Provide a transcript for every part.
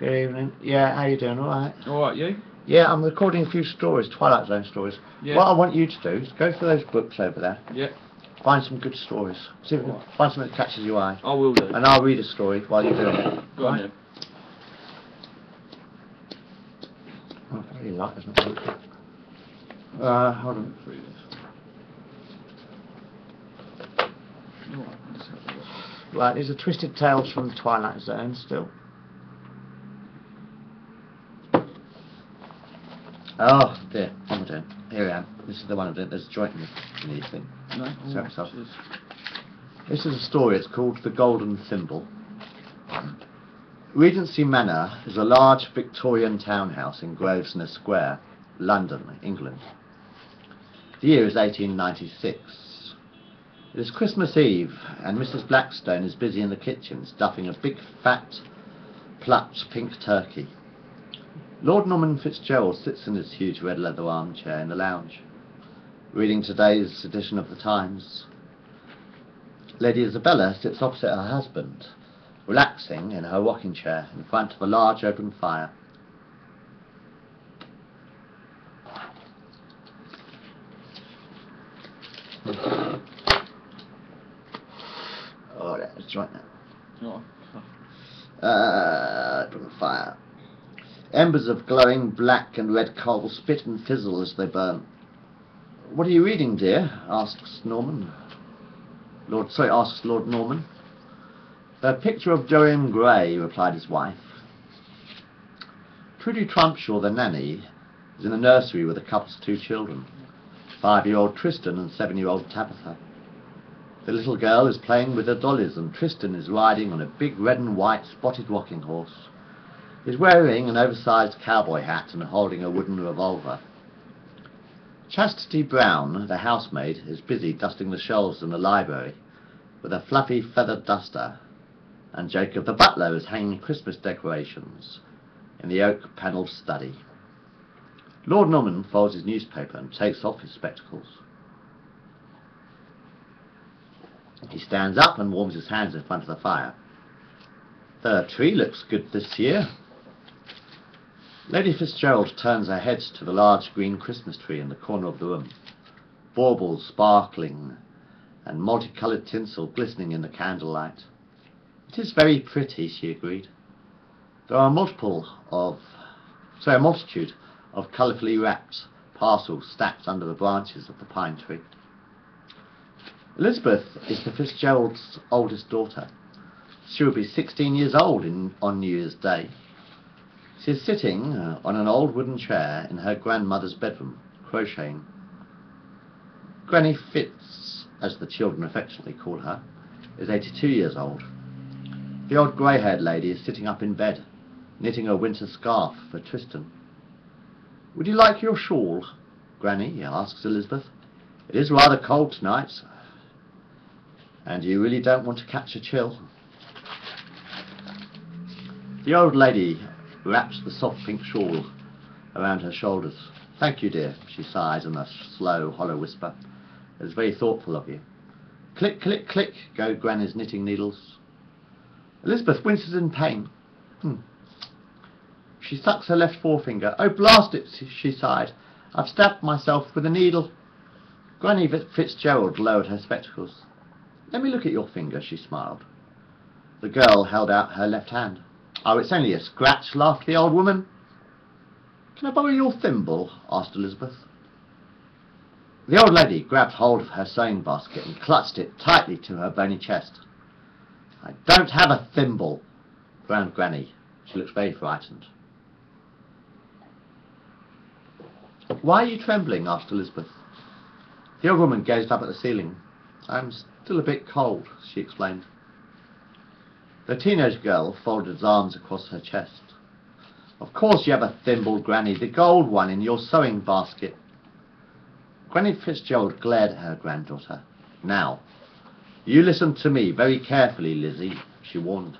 Good evening. Yeah, how you doing? All right? All right, you? Yeah, I'm recording a few stories, Twilight Zone stories. Yeah. What I want you to do is go through those books over there. Yeah. Find some good stories. See if you can find something that catches your eye. I will do. And I'll read a story while you're doing it. Go on then. Oh, very light, isn't it? Hold on. Right, these are Twisted Tales from the Twilight Zone still. Oh dear, what am I doing? Here I am. This is the one I'm doing. There's a joint in these things. No. This is a story. It's called The Golden Thimble. Regency Manor is a large Victorian townhouse in Grosvenor Square, London, England. The year is 1896. It is Christmas Eve, and Mrs. Blackstone is busy in the kitchen stuffing a big, fat, plucked pink turkey. Lord Norman Fitzgerald sits in his huge red leather armchair in the lounge, reading today's edition of the Times. Lady Isabella sits opposite her husband, relaxing in her rocking chair in front of a large open fire. Oh, that's right now. Open fire. Embers of glowing black and red coal spit and fizzle as they burn. "What are you reading, dear?" asks Norman. Asks Lord Norman. "A picture of Dorian Gray," replied his wife. Trudy Trumpshaw, the nanny, is in the nursery with the couple's two children, 5-year-old Tristan and 7-year-old Tabitha. The little girl is playing with her dollies, and Tristan is riding on a big red and white spotted rocking horse. He's wearing an oversized cowboy hat and holding a wooden revolver. Chastity Brown, the housemaid, is busy dusting the shelves in the library with a fluffy feathered duster, and Jacob the butler is hanging Christmas decorations in the oak-panelled study. Lord Norman folds his newspaper and takes off his spectacles. He stands up and warms his hands in front of the fire. "The tree looks good this year." Lady Fitzgerald turns her head to the large green Christmas tree in the corner of the room, baubles sparkling and multicoloured tinsel glistening in the candlelight. "It is very pretty," she agreed. There are a multitude of colourfully wrapped parcels stacked under the branches of the pine tree. Elizabeth is the Fitzgeralds' oldest daughter. She will be 16 years old on New Year's Day. She is sitting on an old wooden chair in her grandmother's bedroom, crocheting. Granny Fitz, as the children affectionately call her, is 82 years old. The old grey-haired lady is sitting up in bed, knitting a winter scarf for Tristan. "Would you like your shawl, Granny?" asks Elizabeth. "It is rather cold tonight, and you really don't want to catch a chill." The old lady wraps the soft pink shawl around her shoulders. "Thank you, dear," she sighs in a slow, hollow whisper. "It's very thoughtful of you." Click, click, click go Granny's knitting needles. Elizabeth winces in pain. She sucks her left forefinger. "Oh, blast it," she sighed. "I've stabbed myself with a needle." Granny Fitzgerald lowered her spectacles. "Let me look at your finger," she smiled. The girl held out her left hand. "Oh, it's only a scratch," laughed the old woman. "Can I borrow your thimble?" asked Elizabeth. The old lady grabbed hold of her sewing basket and clutched it tightly to her bony chest. "I don't have a thimble," frowned Granny. She looked very frightened. "Why are you trembling?" asked Elizabeth. The old woman gazed up at the ceiling. "I'm still a bit cold," she explained. The teenage girl folded his arms across her chest. "Of course you have a thimble, Granny, the gold one in your sewing basket." Granny Fitzgerald glared at her granddaughter. "Now, you listen to me very carefully, Lizzie," she warned.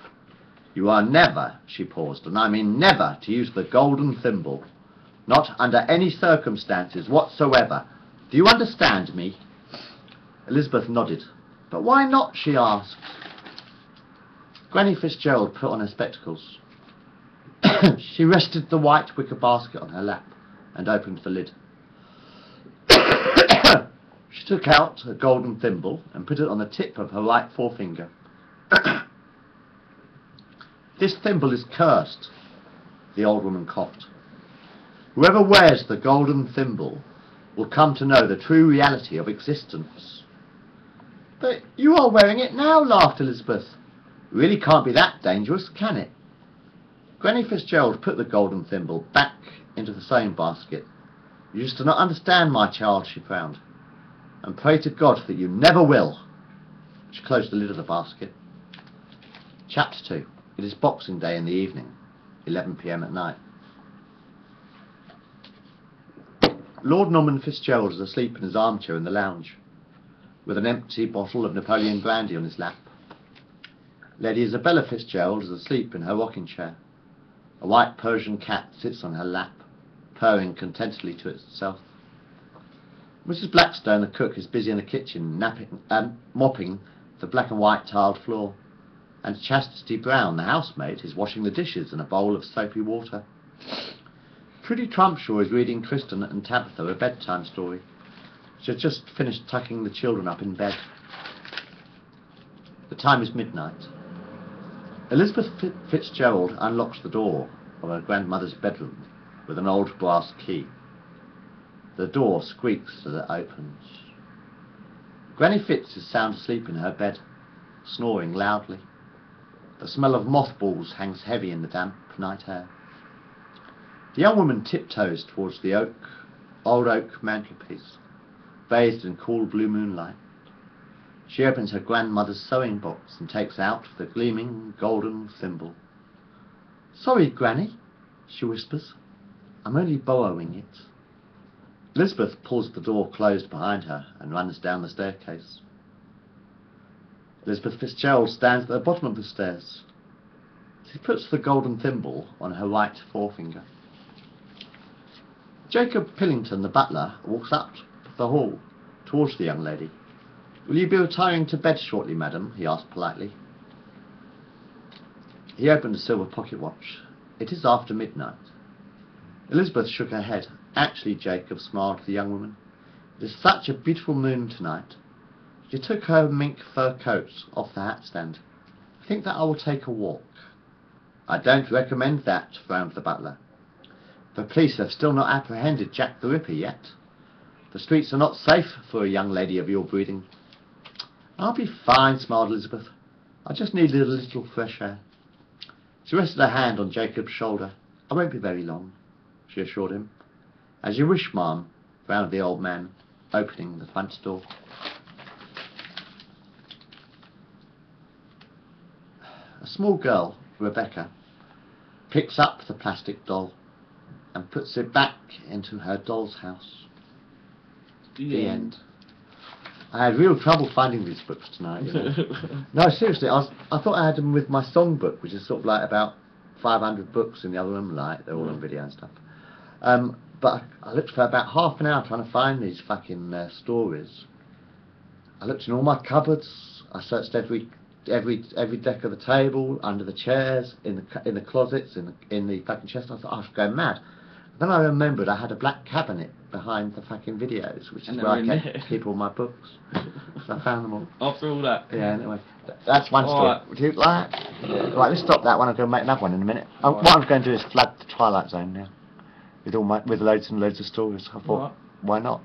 "You are never," she paused, "and I mean never, to use the golden thimble. Not under any circumstances whatsoever. Do you understand me?" Elizabeth nodded. "But why not?" she asked. Granny Fitzgerald put on her spectacles. She rested the white wicker basket on her lap and opened the lid. She took out a golden thimble and put it on the tip of her right forefinger. This thimble is cursed, the old woman coughed. Whoever wears the golden thimble will come to know the true reality of existence. But you are wearing it now, laughed Elizabeth. It really can't be that dangerous, can it? Granny Fitzgerald put the golden thimble back into the sewing basket. You just do not understand, my child, she frowned, and pray to God that you never will. She closed the lid of the basket. Chapter 2. It is Boxing Day in the evening, 11 p.m. at night. Lord Norman Fitzgerald is asleep in his armchair in the lounge, with an empty bottle of Napoleon brandy on his lap. Lady Isabella Fitzgerald is asleep in her rocking chair. A white Persian cat sits on her lap, purring contentedly to itself. Mrs. Blackstone, the cook, is busy in the kitchen mopping the black and white tiled floor, and Chastity Brown, the housemaid, is washing the dishes in a bowl of soapy water. Trudy Trumpshaw is reading Tristan and Tabitha a bedtime story. She has just finished tucking the children up in bed. The time is midnight. Elizabeth Fitzgerald unlocks the door of her grandmother's bedroom with an old brass key. The door squeaks as it opens. Granny Fitz is sound asleep in her bed, snoring loudly. The smell of mothballs hangs heavy in the damp night air. The young woman tiptoes towards the old oak mantelpiece, bathed in cool blue moonlight. She opens her grandmother's sewing box and takes out the gleaming golden thimble. "Sorry, Granny," she whispers. "I'm only borrowing it." Elizabeth pulls the door closed behind her and runs down the staircase. Elizabeth Fitzgerald stands at the bottom of the stairs. She puts the golden thimble on her right forefinger. Jacob Pillington, the butler, walks up the hall towards the young lady. "Will you be retiring to bed shortly, madam?" he asked politely. He opened a silver pocket watch. "It is after midnight." Elizabeth shook her head. "Actually, Jacob," smiled the young woman, "it is such a beautiful moon tonight." She took her mink fur coat off the hat stand. "I think that I will take a walk." "I don't recommend that," frowned the butler. "The police have still not apprehended Jack the Ripper yet. The streets are not safe for a young lady of your breeding." "I'll be fine," smiled Elizabeth. "I just need a little fresh air." She rested her hand on Jacob's shoulder. "I won't be very long," she assured him. "As you wish, ma'am," frowned the old man, opening the front door. A small girl, Rebecca, picks up the plastic doll and puts it back into her doll's house. The end. I had real trouble finding these books tonight. You know? No, seriously, I thought I had them with my songbook, which is sort of like about 500 books in the other room, like they're all on video and stuff. But I looked for about half an hour trying to find these fucking stories. I looked in all my cupboards. I searched every deck of the table, under the chairs, in the closets, in the fucking chest. I thought, I was going mad. Then I remembered I had a black cabinet behind the fucking videos, which is where I keep all my books. So I found them all. After all that? Yeah, anyway. That's one story. Right. Would you like that? Yeah. Right, let's stop that one. I'm going to make another one in a minute. What I'm going to do is flood the Twilight Zone now. With loads and loads of stories. I thought, why not?